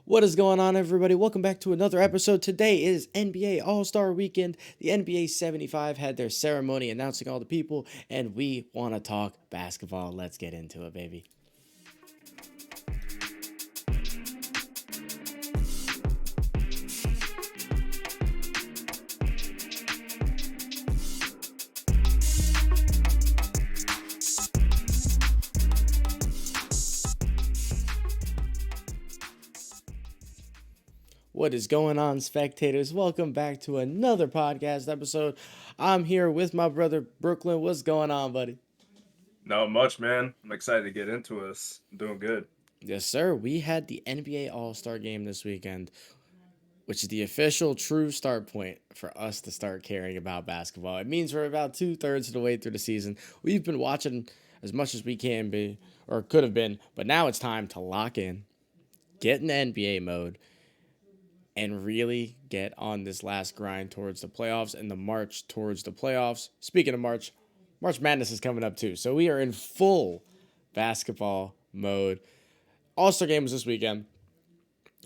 What is going on, everybody? Welcome back to another episode. Today is NBA All-Star Weekend. The NBA 75 had their ceremony announcing all the people, and we want to talk basketball. Let's get into it, baby. What is going on, spectators? Welcome back to another podcast episode. I'm here with my brother Brooklyn. What's going on, buddy? Not much, man. I'm excited to get into this. I'm doing good. Yes, sir. We had the NBA All-Star game this weekend, which is the official true start point for us to start caring about basketball. It means we're about 2/3 of the way through the season. We've been watching as much as we can be, or could have been, but now it's time to lock in, get in NBA mode, and really get on this last grind towards the playoffs and the march towards the playoffs. Speaking of March, March Madness is coming up too. So we are in full basketball mode. All-Star game was this weekend.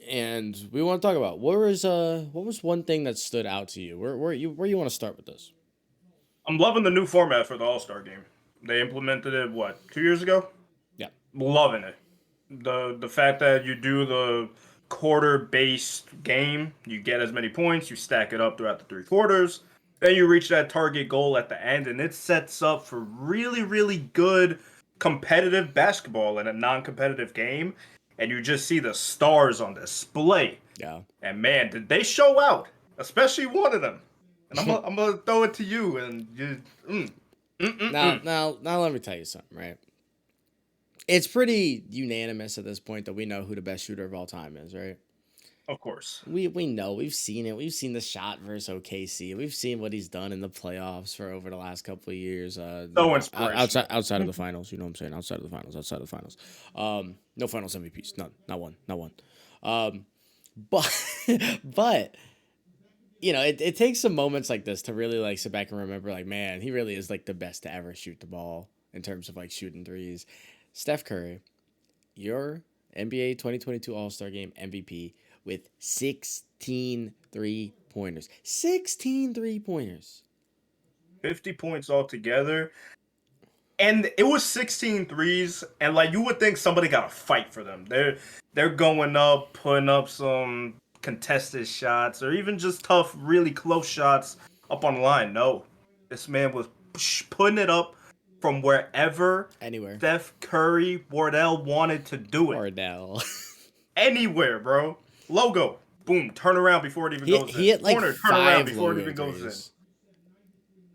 And we want to talk about what was one thing that stood out to you? Where you want to start with this? I'm loving the new format for the All-Star game. They implemented it 2 years ago? Yeah. Loving it. The fact that you do the quarter-based game, you get as many points, you stack it up throughout the three quarters, then you reach that target goal at the end, and it sets up for really, really good competitive basketball in a non-competitive game. And you just see the stars on display. Yeah. And man, did they show out? Especially one of them. And I'm gonna throw it to you. And you, Now let me tell you something, right? It's pretty unanimous at this point that we know who the best shooter of all time is, right? Of course. We know, we've seen it. We've seen the shot versus OKC. We've seen what he's done in the playoffs for over the last couple of years. So inspirational. Outside of the finals, you know what I'm saying? Outside of the finals. No finals MVPs, none, not one. But but it takes some moments like this to really like sit back and remember, like, man, he really is like the best to ever shoot the ball in terms of like shooting threes. Steph Curry, your NBA 2022 All-Star Game MVP with 16 3-pointers. 16 3-pointers. 50 points altogether. And it was 16 threes. And like you would think somebody got to fight for them. They're going up, putting up some contested shots, or even just tough, really close shots up on the line. No. This man was putting it up from wherever Anywhere. Steph Curry, Wardell wanted to do it. Wardell. Anywhere, bro. Logo. Boom. Turn around before it even goes in. He hit like Corner, turn around five before it logo even goes in. threes.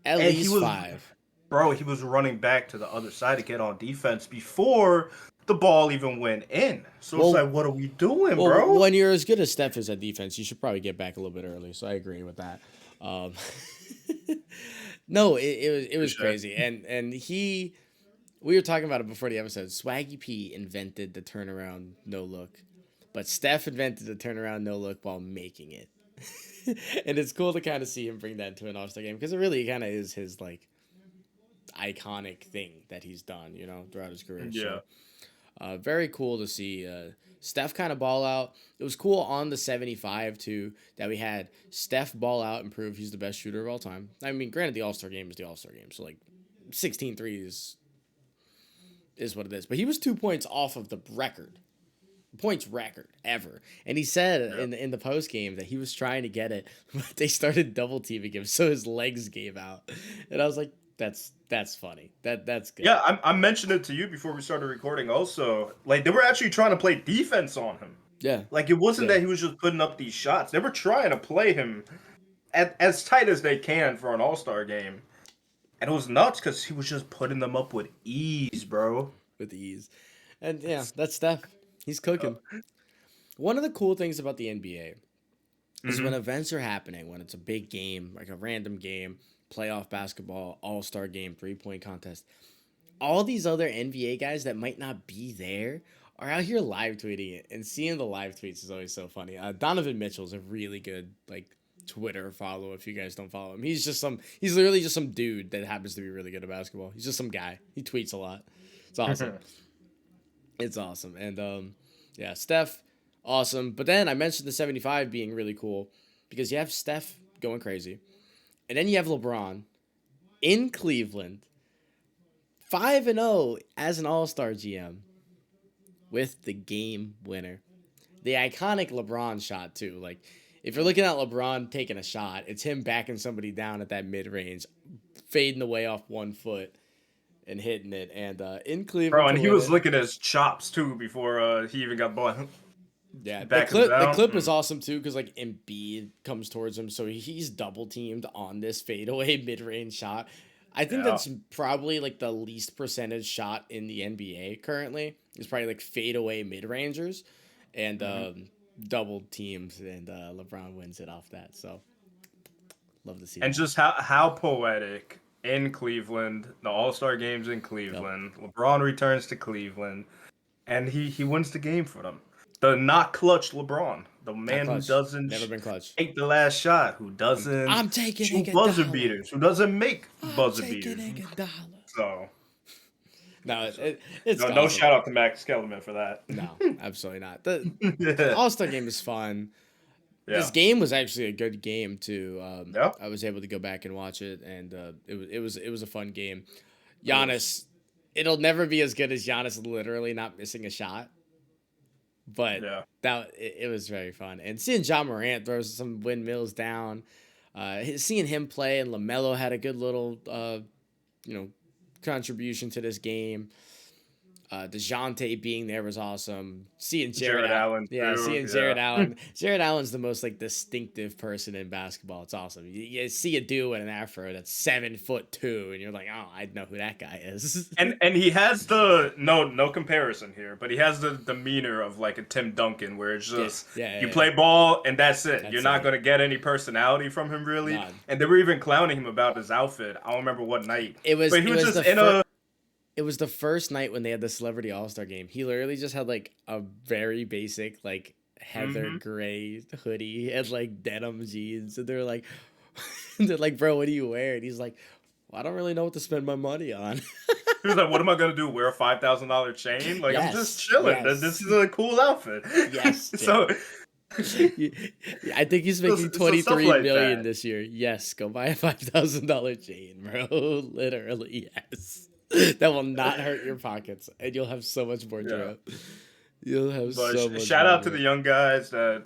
At And least five. Bro, he was running back to the other side to get on defense before the ball even went in. So it's like, what are we doing, bro? When you're as good as Steph is at defense, you should probably get back a little bit early. So I agree with that. No, it was crazy. And we were talking about it before the episode. Swaggy P invented the turnaround no look, but Steph invented the turnaround no look while making it. And it's cool to kind of see him bring that to an All-Star game because it really kind of is his like iconic thing that he's done, throughout his career. Yeah. So, very cool to see Steph kind of ball out. It was cool on the 75 too that we had Steph ball out and prove he's the best shooter of all time. I mean, granted, the All-Star game is the All-Star game, so like 16 threes is what it is. But he was 2 points off of the points record ever. And he said in the post game that he was trying to get it, but they started double teaming him, so his legs gave out. And I was like, that's funny. That's good. Yeah, I mentioned it to you before we started recording also. Like, they were actually trying to play defense on him. Yeah. Like, it wasn't that he was just putting up these shots. They were trying to play him as tight as they can for an All-Star game. And it was nuts because he was just putting them up with ease, bro. With ease. And yeah, that's Steph. He's cooking. One of the cool things about the NBA is when events are happening, when it's a big game, like a random game, playoff basketball, all-star game, 3-point contest, all these other NBA guys that might not be there are out here live tweeting it, and seeing the live tweets is always so funny. Donovan Mitchell's a really good like Twitter follow if you guys don't follow him. He's literally just some dude that happens to be really good at basketball. He's just some guy. He tweets a lot. It's awesome. It's awesome. And yeah, Steph, awesome. But then I mentioned the 75 being really cool because you have Steph going crazy, and then you have LeBron in Cleveland, 5-0 as an All-Star GM with the game winner. The iconic LeBron shot too. Like if you're looking at LeBron taking a shot, it's him backing somebody down at that mid-range, fading away off 1 foot and hitting it, and in Bro, Cleveland and to he win was it. licking his chops too before he even got ball Yeah, the back him clip the down. clip is awesome too because like Embiid comes towards him, so he's double teamed on this fadeaway mid range shot. I think Yeah. that's probably like the least percentage shot in the NBA currently. It's probably like fadeaway mid rangers, and Mhm. double teams, and LeBron wins it off that. So love to see And that. just how poetic in Cleveland, the All-Star games in Yep, Cleveland. LeBron returns to Cleveland and he wins the game for them. The not clutch LeBron, the not man who clutch. doesn't Never been clutch. take the last shot, who doesn't I'm taking shoot buzzer Iguodala. beaters, who doesn't make I'm buzzer taking beaters. Iguodala. So, No, so it's no awesome. shout out to Max Kellerman for that. No, absolutely not. The Yeah. All Star game is fun. This Yeah. game was actually a good game too. Yeah. I was able to go back and watch it, and it was a fun game. It was. Giannis, it'll never be as good as Giannis literally not missing a shot, but Yeah. it was very fun. And seeing John Morant throw some windmills down, seeing him play, and LaMelo had a good little you know contribution to this game. DeJounte being there was awesome. Seeing Jared Allen too. seeing Yeah. Jared Allen. Jared Allen's the most like distinctive person in basketball. It's awesome. You see a dude with an afro that's 7'2", and you're like, oh, I know who that guy is. And he has the no comparison here, but he has the demeanor of like a Tim Duncan, where it's yeah, just yeah, you yeah, play ball and that's it. You're that's not it. gonna get any personality from him really. None. And they were even clowning him about his outfit. I don't remember what night, It was but he it was was just the in first. a It was the first night when they had the Celebrity All Star game. He literally just had like a very basic like heather hmm gray hoodie and like denim jeans, and they're like, they're like, bro, what do you wear? And he's like, well, I don't really know what to spend my money on. He was like, "What am I gonna do? Wear a $5,000 chain? Like I'm just Yes, chilling. This yes, is a cool outfit." yes, So, Jay. You- I think he's so making so stuff 23 like million that. this year. Yes, go buy a $5,000 chain, bro. Literally, yes. That will not hurt your pockets, and you'll have so much more Yeah. drip. You'll have But so much shout more out to the drip. young guys that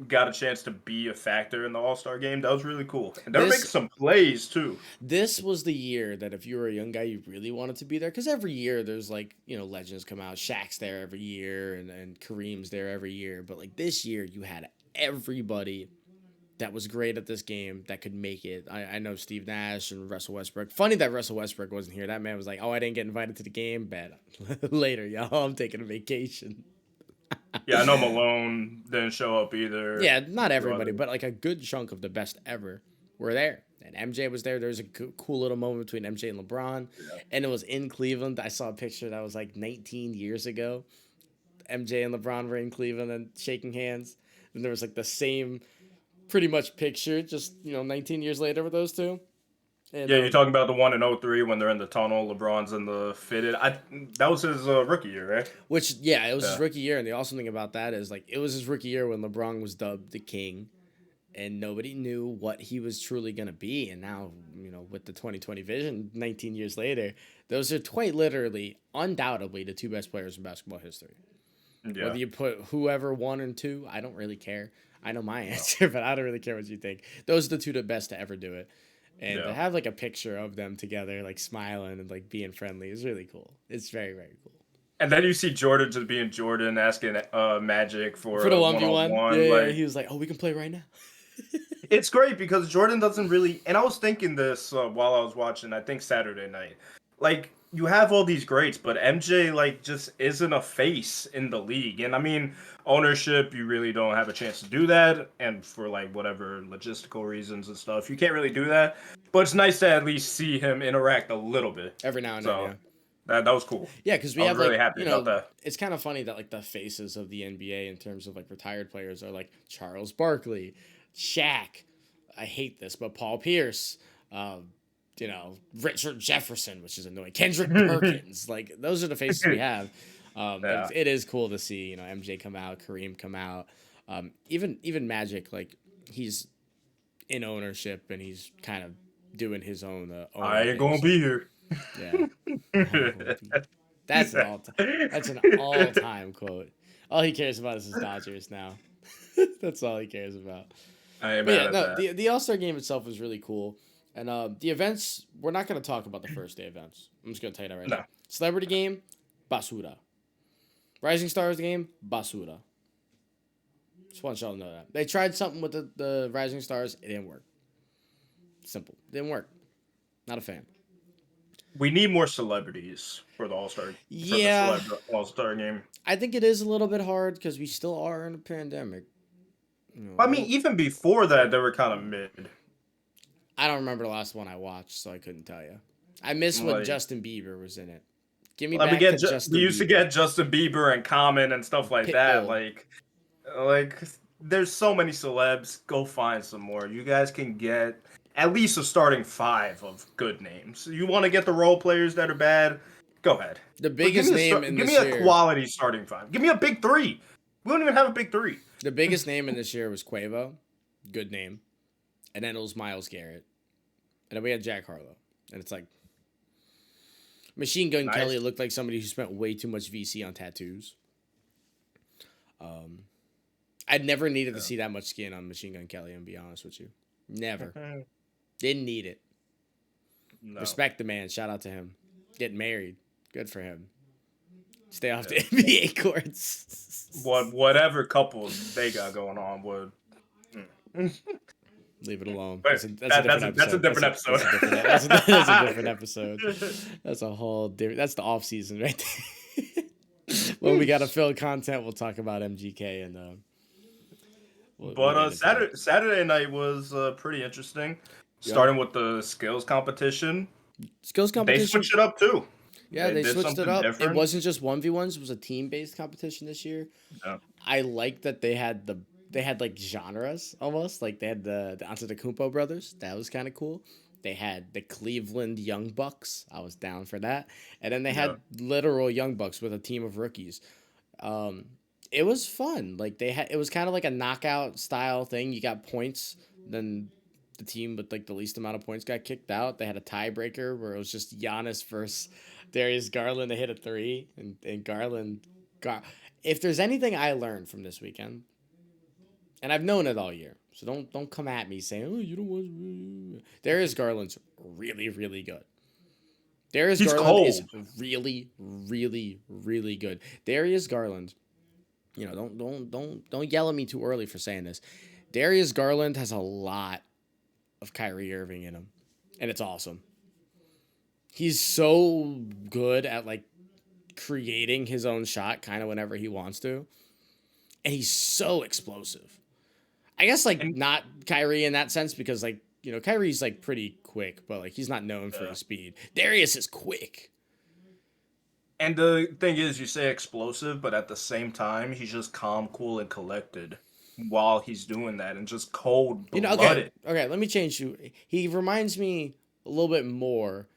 got a chance to be a factor in the All Star game. That was really cool. And they're making This some plays too. this was the year that if you were a young guy, you really wanted to be there. Because every year there's like, legends come out. Shaq's there every year, and Kareem's there every year. But like this year, you had everybody that was great at this game that could make it. I know Steve Nash and Russell Westbrook. Funny that Russell Westbrook wasn't here. That man was like, oh, I didn't get invited to the game. Bad. Later, y'all. I'm taking a vacation. Yeah, I know Malone didn't show up either. Yeah, not A few everybody, others. but like a good chunk of the best ever were there. And MJ was there. There was a cool little moment between MJ and LeBron, Yeah. and it was in Cleveland. I saw a picture that was like 19 years ago. MJ and LeBron were in Cleveland and shaking hands, and there was like the same pretty much picture, just 19 years later with those two. And Yeah, you're talking about the one in '03 when they're in the tunnel. LeBron's in the fitted. That was his rookie year, right? which yeah, it was his Yeah. rookie year, and the awesome thing about that is like it was his rookie year when LeBron was dubbed the king, and nobody knew what he was truly going to be. And now, with the 2020 vision, 19 years later, those are quite literally, undoubtedly, the two best players in basketball history. Yeah. Whether you put whoever one and two, I don't really care. I know my answer, but I don't really care what you think. Those are the two the best to ever do it. And to Yeah. have like a picture of them together, like smiling and like being friendly, is really cool. It's very, very cool. And then you see Jordan just being Jordan, asking Magic for For the a 1v1, yeah, 1-on-1. yeah, Like he was like, oh, we can play right now. it's great because Jordan doesn't really. And I was thinking this while I was watching. I think Saturday night. Like you have all these greats, but MJ like just isn't a face in the league. And I mean, ownership, you really don't have a chance to do that. And for like whatever logistical reasons and stuff, you can't really do that. But it's nice to at least see him interact a little bit. Every now and then, So yeah. that was cool. Yeah, because we I was have really like happy about that. it's kind of funny that like the faces of the NBA in terms of like retired players are like Charles Barkley, Shaq. I hate this, but Paul Pierce, Richard Jefferson, which is annoying. Kendrick Perkins, like those are the faces we have. But Yeah. it is cool to see, MJ come out, Kareem come out, even Magic, like he's in ownership and he's kind of doing his own I owner ain't thing. gonna So be here. yeah, I ain't gonna be. That's an all time quote. All he cares about is his Dodgers now. That's all he cares about. I ain't But mad yeah, at no, that. the All Star game itself was really cool, and the events. We're not going to talk about the first day events. I'm just going to tell you that right now. No. Celebrity game, basura. Rising Stars game, basura. Just want y'all to know that they tried something with the Rising Stars. It didn't work. Simple, didn't work. Not a fan. We need more celebrities for the Yeah, All Star game. I think it is a little bit hard because we still are in a pandemic. I mean, even before that, they were kind of mid. I don't remember the last one I watched, so I couldn't tell you. I miss when Like, Justin Bieber was in it. Give me like we back to get, we Justin used to Bieber. get Justin Bieber and Common and stuff like that. Pitbull. Like there's so many celebs. Go find some more. You guys can get at least a starting five of good names. You want to get the role players that are bad? Go ahead. The But biggest name in give me this a year. quality starting five. Give me a big three. We don't even have a big three. The biggest name in this year was Quavo. Good name. And then it was Miles Garrett. And then we had Jack Harlow. And it's like Machine Gun Nice. Kelly looked like somebody who spent way too much VC on tattoos. I'd never needed to see that much skin on Machine Gun Kelly, and be honest with you. Never. Didn't need it. No. Respect the man. Shout out to him. Getting married. Good for him. Stay off the NBA courts. Whatever couples they got going on would. Leave it alone. But that's a different episode. That's a different episode. That's a whole different. That's the off season right there. When we gotta fill content, we'll talk about MGK and. We'll get into that. Saturday night was pretty interesting. Yeah. Starting with the skills competition. Skills They competition. switched it up too. Yeah, they did switched it something up. different. It wasn't just 1v1s, it was a team-based competition this year. Yeah. I like that they had like genres almost. Like they had the Antetokounmpo brothers. That was kind of cool. They had the Cleveland Young Bucks. I was down for that. And then they had literal Young Bucks with a team of rookies. It was fun. Like it was kind of like a knockout style thing. You got points, then the team with like the least amount of points got kicked out. They had a tiebreaker where it was just Giannis versus Darius Garland to hit a three, and Garland got. If there's anything I learned from this weekend, and I've known it all year, so don't come at me saying, "Oh, you don't want." Darius Garland's really really good. Darius He's Garland cold. is really really really good. Darius Garland, don't yell at me too early for saying this. Darius Garland has a lot of Kyrie Irving in him, and it's awesome. He's so good at like creating his own shot kind of whenever he wants to, and he's so explosive. I guess like not Kyrie in that sense because like Kyrie's like pretty quick, but like he's not known for his speed. Darius is quick. And the thing is, you say explosive, but at the same time, he's just calm, cool, and collected while he's doing that, and just cold blooded. Okay, let me change you. He reminds me a little bit more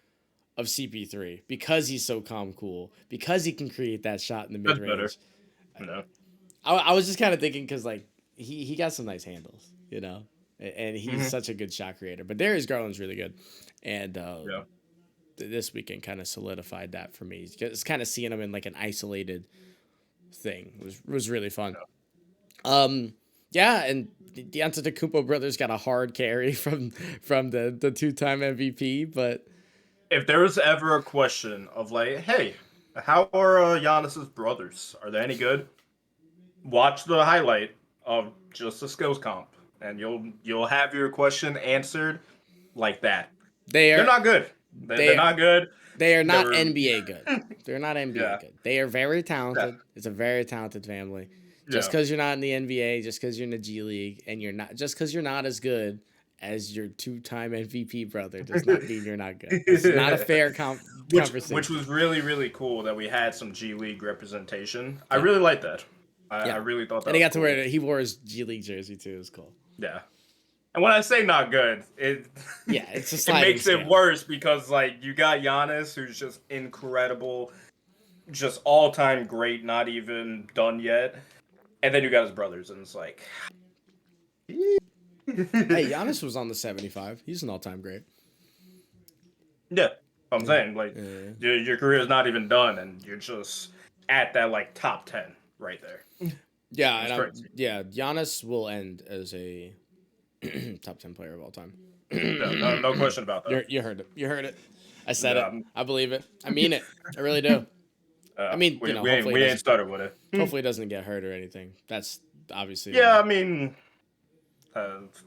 of CP3 because he's so calm, cool, because he can create that shot in the mid range. No. I was just kind of thinking because like he got some nice handles, and he's such a good shot creator. But Darius Garland's really good, and this weekend kind of solidified that for me. Just kind of seeing him in like an isolated thing was really fun. Yeah, and the Antetokounmpo brothers got a hard carry from the 2-time MVP, but If there was ever a question of like, hey, how are Giannis's brothers? Are they any good? Watch the highlight of just the skills comp, and you'll have your question answered like that. They're not good. They're not good. They are not They're- NBA good. They're not NBA good. They are very talented. Yeah. It's a very talented family. Just because you're not in the NBA, just because you're in the G League, and just because you're not as good as your 2-time MVP brother does not mean you're not good. It's not a fair conversation. Which was really, really cool that we had some G League representation. I really like that. I really thought that. And he got cool. to wear he wore his G League jersey too. It was cool. Yeah. And when I say not good, it's a it sliding makes scale. it worse because like you got Giannis, who's just incredible. just all-time great, not even done yet. And then you got his brothers, and it's like, Hey, Giannis was on the 75. He's an all-time great. yeah, I'm Yeah. saying like Yeah. your career is not even done, and you're just at that like top 10 right there. Yeah, It's and crazy. Giannis will end as a top 10 player of all time. Yeah, no question about that. You heard it. You heard it. I said Yeah, it. I believe it. I mean it. I really do. I mean, hopefully it we ain't doesn't started with it. hopefully it doesn't get hurt or anything. That's obviously Yeah, I mean,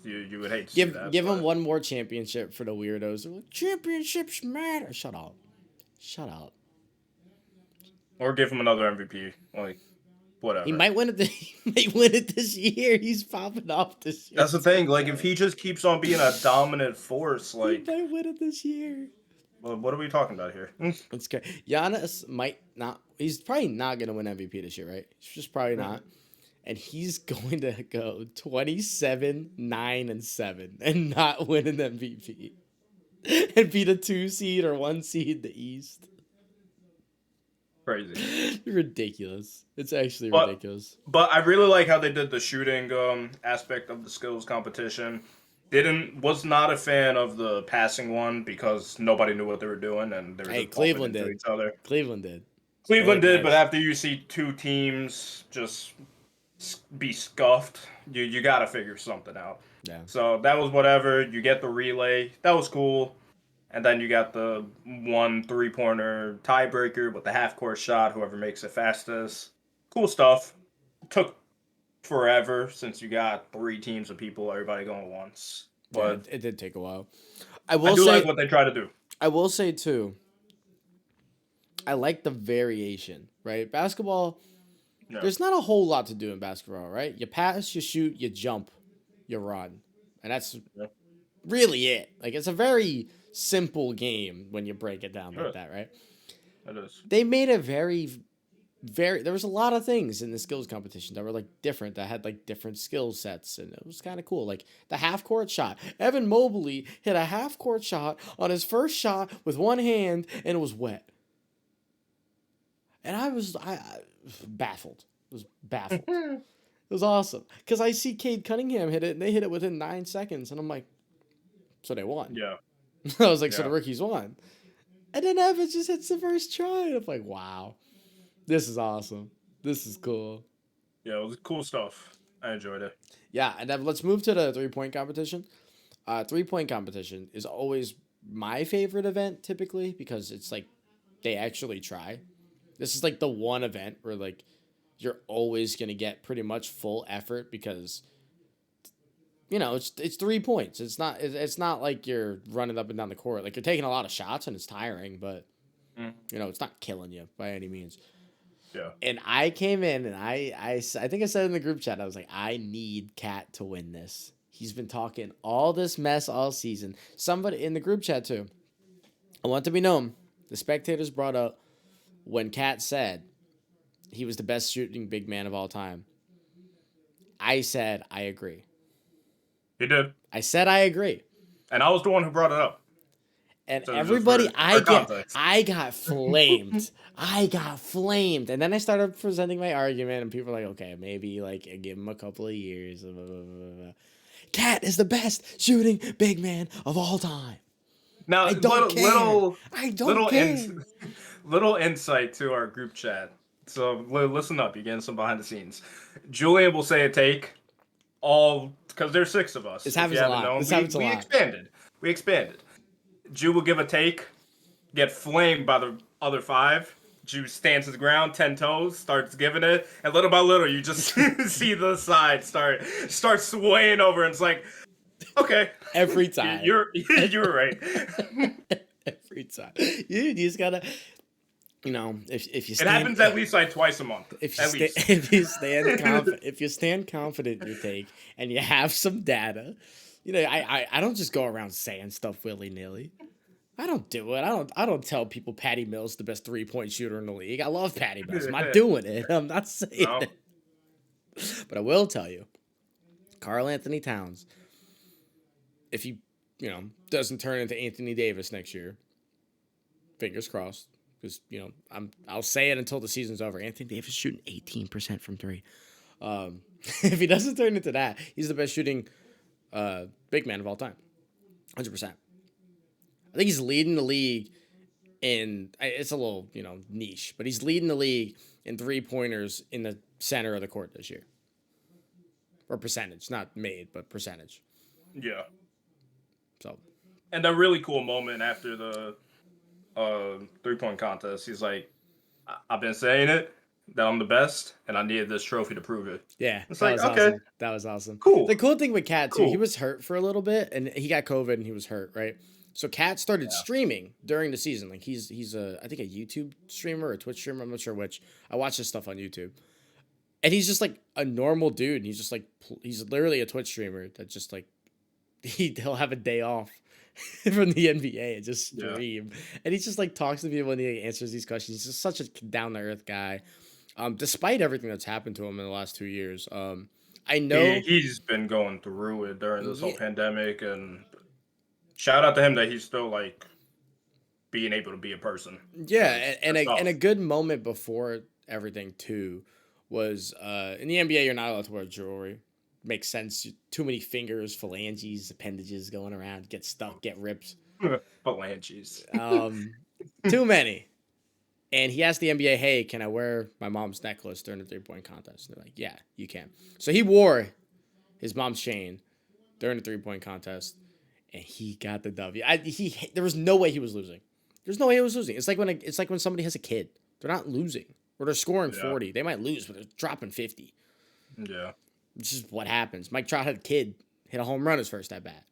you would hate to see that, give him but one more championship for the weirdos. They're like, championships matter. Shut up. Shut up. or give him another MVP. Like, He whatever. might win it. He might win it this year. He's popping off this year. That's the thing. Like, if he just keeps on being a dominant force, He like, might win it this year. well, what are we talking about here? It's good. Giannis might not. He's probably not gonna win MVP this year, right? He's just probably not. And he's going to go 27, 9, and 7 and not win an MVP. And be the 2 seed or 1 seed in the East. Crazy. Ridiculous. It's actually But ridiculous. but I really like how they did the shooting aspect of the skills competition. Was not a fan of the passing one because nobody knew what they were doing and they were Hey, just bumping Cleveland into did. each other. Cleveland did. They Cleveland look did, but nice. after you see two teams just be scuffed, you got to figure something out. Yeah. So that was whatever. You get the relay. That was cool. And then you got the 1 3-pointer tiebreaker with the half court shot, whoever makes it fastest. Cool stuff. Took forever since you got 3 teams of people, everybody going once. Yeah, But it did take a while. I I will do like say what they try to do. I will say too, I like the variation, right? Basketball, Yeah. there's not a whole lot to do in basketball, right? You pass, you shoot, you jump, you run. And that's Yeah. really it. Like it's a very simple game when you break it down like Sure. that, right? It is. They made it very there was a lot of things in the skills competition that were like different, that had like different skill sets, and it was kind of cool. Like the half court shot, Evan Mobley hit a half court shot on his first shot with one hand and it was wet, and I baffled. It was baffled. It was awesome because I see Cade Cunningham hit it and they hit it within 9 seconds, and I'm like, so they won. Yeah. I was like, so the Yeah. rookies won. And then Evans just hits the first try. And I'm like, wow, this is awesome. This is cool. Yeah, it was cool stuff. I enjoyed it. Yeah, and then let's move to the 3-point competition. 3-point competition is always my favorite event typically because it's like they actually try. This is like the one event where like you're always gonna get pretty much full effort because it's 3 points. It's not like you're running up and down the court. Like you're taking a lot of shots and it's tiring, but Mm. it's not killing you by any means. Yeah. And I came in and I think I said in the group chat, I was like, I need Cat to win this. He's been talking all this mess all season. Somebody in the group chat too. I want to be known. The spectators brought up when Cat said he was the best shooting big man of all time. I said I agree. He did. I said I agree. And I was the one who brought it up. And So just everybody, for context. I got flamed. I got flamed. And then I started presenting my argument, and people were like, okay, maybe like give him a couple of years. Blah, blah, blah, blah. Cat is the best shooting big man of all time. Now, I don't care. I don't little care. little insight to our group chat. So listen up, you're getting some behind the scenes. Julian will say a take, all because there's 6 of us. This If you happens a haven't lot. known, This happens a we lot. expanded. We expanded. Jew will give a take, get flamed by the other 5. Jew stands his ground, 10 toes, starts giving it, and little by little, you just see the side start swaying over, and it's like, okay, Every time. you're right. Every time. You just gotta, if you It stand, happens at least like twice a month. At least. if you stand confident in your take and you have some data, I don't just go around saying stuff willy nilly. I don't do it. I don't tell people Patty Mills the best 3-point shooter in the league. I love Patty Mills. I'm not doing it. I'm not saying No. it. But I will tell you, Karl Anthony Towns, if he doesn't turn into Anthony Davis next year, fingers crossed. because I'll say it until the season's over. Anthony Davis shooting 18% from three. If he doesn't turn into that, he's the best shooting big man of all time, 100%. I think he's leading the league in. It's a little niche, but he's leading the league in 3-pointers in the center of the court this year, or percentage, not made, but percentage. Yeah. So. And a really cool moment after the 3-point contest. He's like, I've been saying it that I'm the best, and I needed this trophy to prove it. Yeah, It's that like, was okay, awesome. That was awesome. cool, The cool thing with Cat too, he cool. was hurt for a little bit, and he got COVID, and he was hurt, right? So Cat started streaming during the season. Like he's I think a YouTube streamer or a Twitch streamer. I'm not sure which. I watch his stuff on YouTube, and he's just like a normal dude. And he's just like he's literally a Twitch streamer that just like he'll have a day off from the NBA and just stream, and he just like talks to people and he answers these questions. He's just such a down to earth guy. Despite everything that's happened to him in the last 2 years, I know he's been going through it during this whole yeah, pandemic, and shout out to him that he's still like being able to be a person. yeah, and a good moment before everything too was in the NBA you're not allowed to wear jewelry. Makes sense. Too many fingers, phalanges, appendages going around, get stuck, get ripped. Phalanges. Too many. And he asked the NBA, hey, can I wear my mom's necklace during the 3-point contest? And they're like, yeah, you can. So he wore his mom's chain during the 3-point contest, and he got the W. There was no way he was losing. There's no way he was losing. It's like when somebody has a kid. They're not losing. Or they're scoring 40. They might lose, but they're dropping 50. Yeah. Which is what happens. Mike Trout had a kid hit a home run his first at bat.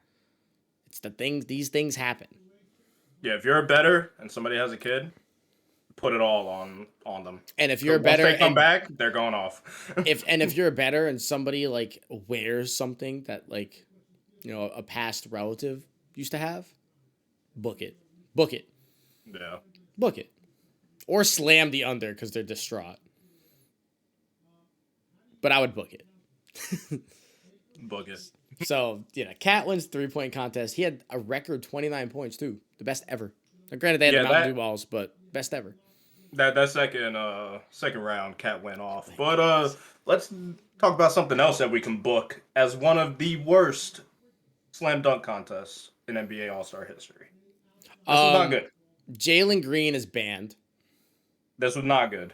It's the things. These things happen. Yeah, if you're a bettor and somebody has a kid, put it all on them. And if you're a bettor, bettor, they come back, they're going off. if you're a bettor and somebody like wears something that like a past relative used to have, book it, Yeah, book it, or slam the under because they're distraught. But I would book it. book it. So Cat wins 3-point contest. He had a record 29 points too, the best ever. Now, granted, they had the Mountain Dew balls, but best ever. That second round, Cat went off. But let's talk about something else that we can book as one of the worst slam dunk contests in NBA All-Star history. This was not good. Jalen Green is banned. This was not good.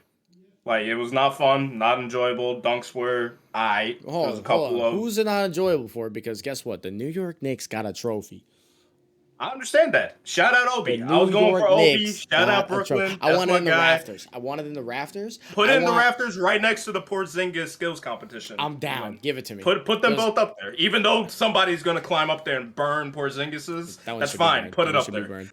Like, it was not fun, not enjoyable. Dunks were Who's it not enjoyable for? Because guess what? The New York Knicks got a trophy. I understand that. Shout out Obi. I was going for Obi. Shout out Brooklyn. I wanted it in the rafters. Put it in the rafters right next to the Porzingis skills competition. I'm down. Give it to me. Put them both up there. Even though somebody's going to climb up there and burn Porzingis's, that's fine. Put it up there.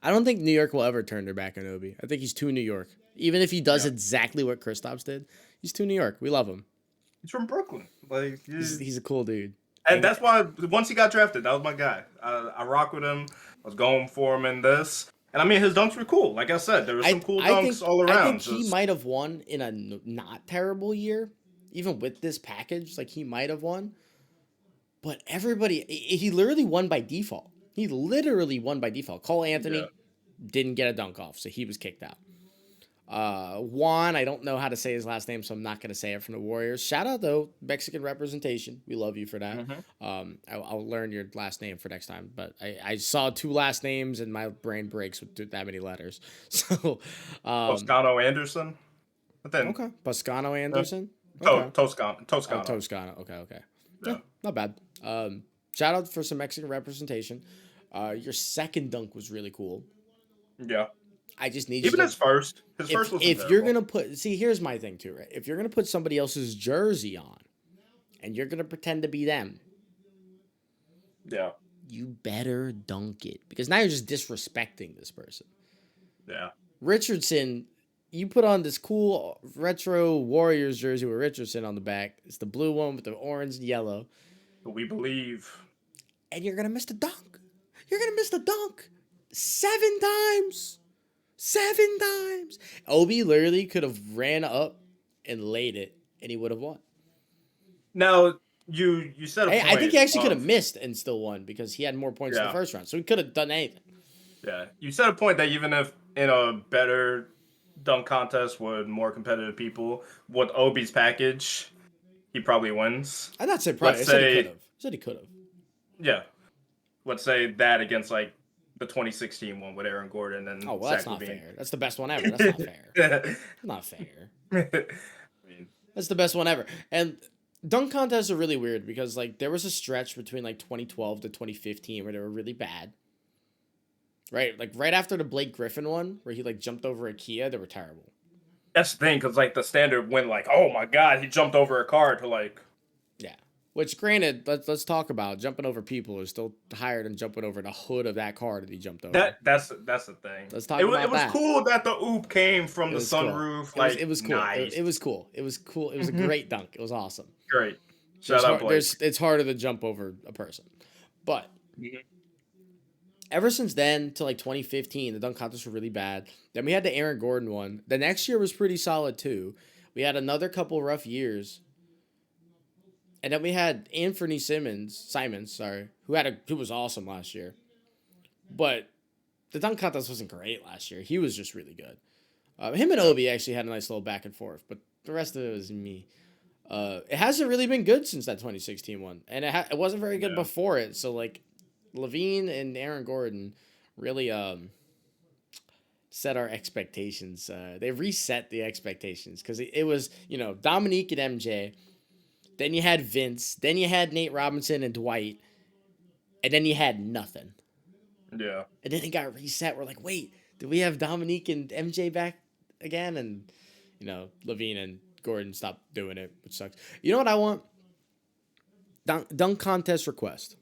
I don't think New York will ever turn their back on Obi. I think he's too New York. Even if he does exactly what Kristaps did, he's too New York. We love him. He's from Brooklyn. Like he's a cool dude. And that's why once he got drafted, that was my guy. I rock with him. I was going for him in this. And I mean, his dunks were cool. Like I said, there were some cool dunks all around. I think he might have won in a not terrible year. Even with this package, like he might have won. But he literally won by default. Cole Anthony didn't get a dunk off, so he was kicked out. Juan, I don't know how to say his last name, so I'm not going to say it from the Warriors. Shout out, though, Mexican representation. We love you for that. I'll learn your last name for next time. But I saw 2 last names, and my brain breaks with that many letters. So, Toscano Anderson? Okay. Toscano Anderson? Toscano. Toscano. Okay. Yeah, not bad. Shout out for some Mexican representation. Your second dunk was really cool. Yeah. I just need even his first. His first was. If you're gonna here's my thing too, right? If you're gonna put somebody else's jersey on, and you're gonna pretend to be them, you better dunk it because now you're just disrespecting this person. Yeah. Richardson, you put on this cool retro Warriors jersey with Richardson on the back. It's the blue one with the orange and yellow. But we believe. And you're gonna miss the dunk. 7 times. 7 times. Obi literally could have ran up and laid it, and he would have won. Now, you said a point. I think he actually could have missed and still won because he had more points in the first round. So he could have done anything. Yeah, you said a point that even if in a better dunk contest with more competitive people, with Obi's package, he probably wins. I'm not saying probably. Let's I said he could say, have. I said he could have. yeah, let's say that against like the 2016 one with Aaron Gordon Oh and well, that's Zach not LaVine. fair. That's the best one ever. That's not fair. I Not fair. mean, That's the best one ever. And dunk contests are really weird because like there was a stretch between like 2012 to 2015 where they were really bad. Right, like right after the Blake Griffin one, where he like jumped over a Kia, they were terrible. that's the thing, because like the standard went like, oh my god, he jumped over a car to like Yeah. Which, granted, let's talk about jumping over people is still higher than jumping over the hood of that car that he jumped over. that's the thing. Let's It talk was it about was that. cool that the oop came from It the was cool. sunroof. It Like was cool. nice, It was cool. It was cool. It was a hmm great dunk. It was awesome. great. Shout out Blake. It's harder to jump over a person, but Mhm. ever since then to like 2015, the dunk contests were really bad. Then we had the Aaron Gordon one. The next year was pretty solid too. We had another couple rough years. And then we had Anthony Simons, sorry, who was awesome last year. But the dunk contest wasn't great last year. He was just really good. Him and Yeah, Obi actually had a nice little back and forth, but the rest of it was me. It hasn't really been good since that 2016 one, and it wasn't very good yeah. before it. So like, Levine and Aaron Gordon really set our expectations. They reset the expectations because it was Dominique and MJ. Then you had Vince. Then you had Nate Robinson and Dwight, and then you had nothing. Yeah. And then it got reset. We're like, wait, did we have Dominique and MJ back again? And Levine and Gordon stopped doing it, which sucks. You know what I want? Dunk contest request.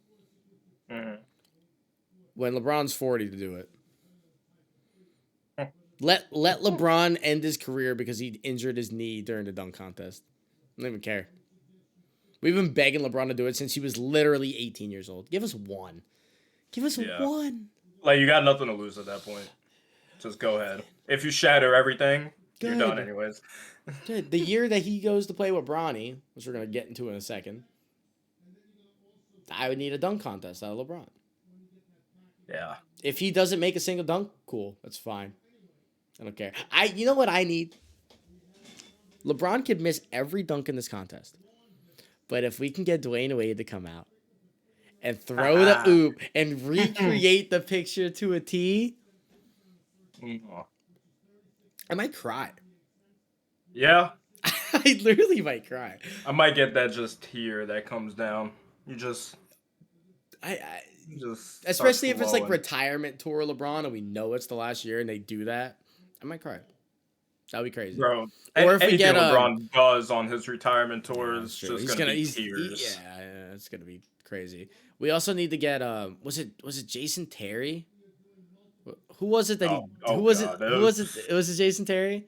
Mhm. When LeBron's 40 to do it. Let LeBron end his career because he injured his knee during the dunk contest. I don't even care. We've been begging LeBron to do it since he was literally 18 years old. Give us one. Give us Yeah. one. Like you got nothing to lose at that point. Just go ahead. If you shatter everything, you're done Good. anyways. Good. The year that he goes to play with Bronny, which we're gonna get into in a second, I would need a dunk contest out of LeBron. Yeah. If he doesn't make a single dunk, cool. That's fine. I don't care. You know what I need? LeBron could miss every dunk in this contest. But if we can get Dwayne Wade to come out and throw the oop and recreate the picture to a T, I might cry. Yeah. I literally might cry. I might get that just tear that comes down. You just I start especially if it's like flowing. retirement tour LeBron and we know it's the last year and they do that, I might cry. That'd be crazy. Bro, Or if we anything get LeBron does on his retirement tour yeah, that's is true. just He's gonna gonna be yeah, tears. yeah, it's gonna be crazy. We also need to get was it Jason Terry? Who was it that he Oh god, who was it? It was it Jason Terry?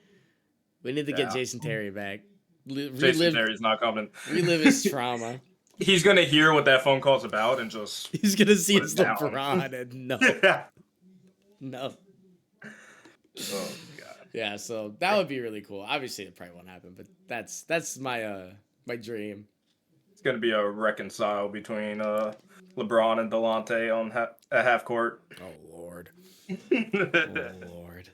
We need to get yeah. Jason Terry back. Jason Relive Terry's not coming. his trauma. He's gonna hear what that phone call's about and just He's gonna see put it's it down. LeBron and no, Yeah. no. Oh god. Yeah, so that would be really cool. Obviously, it probably won't happen, but that's my my dream. It's gonna be a reconcile between LeBron and Delonte on at half court. Oh Lord, oh Yeah, Lord,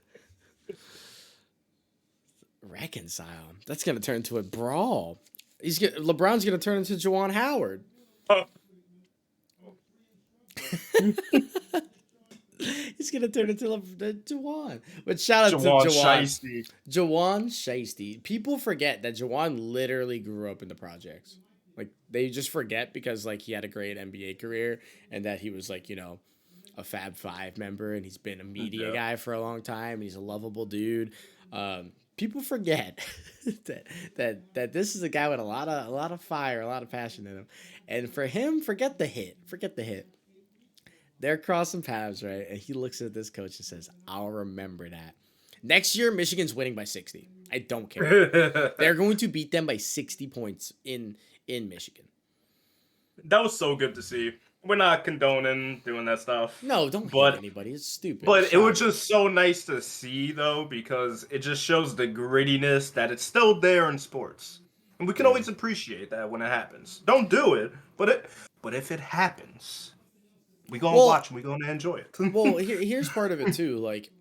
reconcile. That's gonna turn into a brawl. LeBron's gonna turn into Juwan Howard. He's gonna turn into Juwan. But shout out to Jawan Juwan. Shiesty. Juwan Shiesty. People forget that Juwan literally grew up in the projects. Like they just forget because like he had a great NBA career and that he was like a Fab Five member and he's been a media Yeah. guy for a long time. And he's a lovable dude. People forget that this is a guy with a lot of fire, a lot of passion in him. And for him, forget the hit. They're crossing paths, right? And he looks at this coach and says, "I'll remember that." Next year, Michigan's winning by 60. I don't care. They're going to beat them by 60 points in Michigan. That was so good to see. We're not condoning doing that stuff. No, don't hit But anybody. It's stupid. but it was just so nice to see though, because it just shows the grittiness that it's still there in sports. And we can always appreciate that when it happens. Don't do it, but if it happens, We gonna Well, watch and we gonna enjoy it. here's part of it too. Like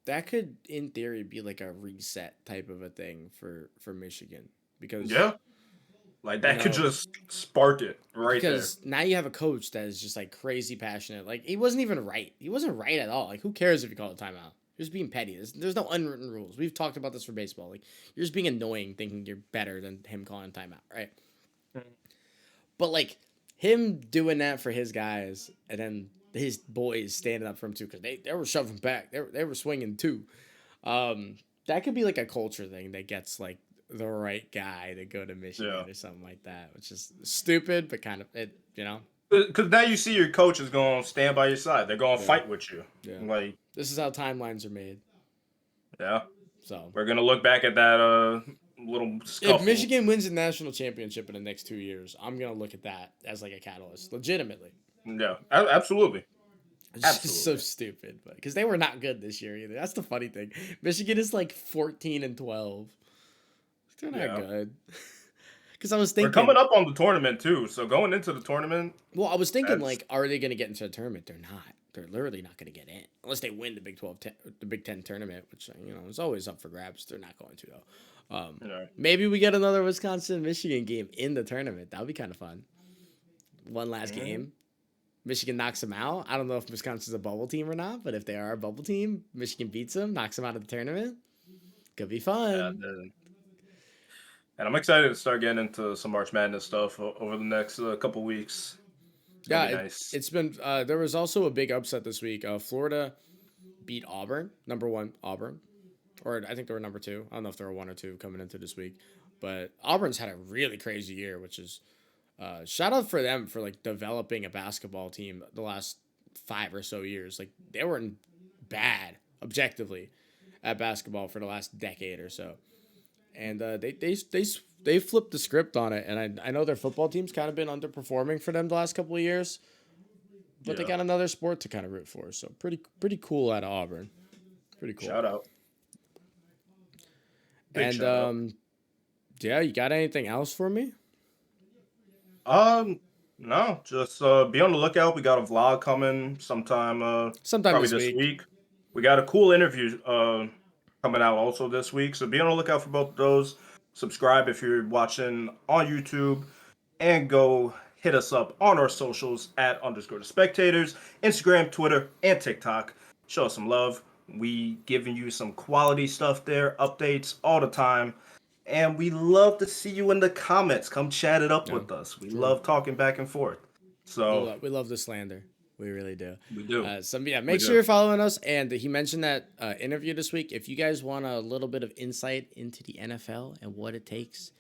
that could, in theory, be like a reset type of a thing for Michigan because Yeah, like you that could know just spark it right there. because now you have a coach that is just like crazy passionate. Like he wasn't even right. He wasn't right at all. Like who cares if you call a timeout? You're just being petty. There's no unwritten rules. We've talked about this for baseball. Like you're just being annoying, thinking you're better than him calling timeout, right? But like him doing that for his guys, and then his boys standing up for him too, because they were shoving back. They were swinging too. That could be like a culture thing that gets like the right guy to go to Yeah, Michigan or something like that, which is stupid, but kind of it. because now you see your coach is gonna stand by your side. They're gonna Yeah, fight with you. yeah. Like, This is how timelines are made. yeah, So we're gonna look back at that little if scuffle. Michigan wins the national championship in the next 2 years, I'm gonna look at that as like a catalyst, legitimately. Yeah, absolutely, It's just so absolutely. stupid, but because they were not good this year either. That's the funny thing. Michigan is like 14-12. They're not Yeah, good. Because I was we're thinking, coming up on the tournament too. So going into the tournament, well, I was thinking that's like, are they going to get into the tournament? They're not. They're literally not going to get in unless they win the the Big Ten tournament, which is always up for grabs. They're not going to though. you know. Maybe we get another Wisconsin Michigan game in the tournament. That would be kind of fun. One last Mhm. game. Michigan knocks them out. I don't know if Wisconsin's a bubble team or not, but if they are a bubble team, Michigan beats them, knocks them out of the tournament. Could be Yeah, fun. and I'm excited to start getting into some March Madness stuff over the next couple weeks. It's gonna Yeah, be nice. it's been. There was also a big upset this week. Florida beat Auburn, number one Auburn, or I think they were number two. I don't know if they were one or two coming into this week, but Auburn's had a really crazy year, which is shout out for them for like developing a basketball team the last 5 or so years. Like they were bad objectively at basketball for the last decade or so, and they flipped the script on it. And I know their football team's kind of been underperforming for them the last couple of years, but they Yeah, got another sport to kind of root for. So pretty cool out of Auburn. Pretty cool. shout out, big And shout out. yeah, you got anything else for me? Um, no, just be on the lookout. We got a vlog coming sometime, Sometime probably this this week. week. We got a cool interview coming out also this week, so be on the lookout for both of those. Subscribe if you're watching on YouTube, and go hit us up on our socials at underscore the spectators, Instagram, Twitter, and TikTok. Show us some love. We giving you some quality stuff there, updates all the time. And we love to see you in the comments. Come chat it up Yeah, with us. We true. love talking back and forth. So We love the slander. We really do. we do. Yeah, We make sure do. you're following us. And he mentioned that interview this week. If you guys want a little bit of insight into the NFL and what it takes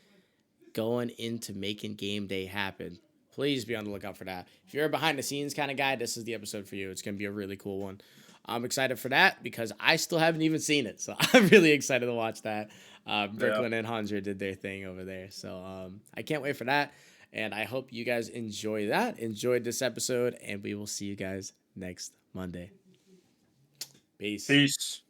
going into making game day happen, please be on the lookout for that. If you're a behind the scenes kind of guy, this is the episode for you. It's gonna be a really cool one. I'm excited for that because I still haven't even seen it, so I'm really excited to watch that. Yeah. Brooklyn and Hunter did their thing over there, so I can't wait for that. And I hope you guys enjoy that. Enjoyed this episode, and we will see you guys next Monday. Peace. Peace.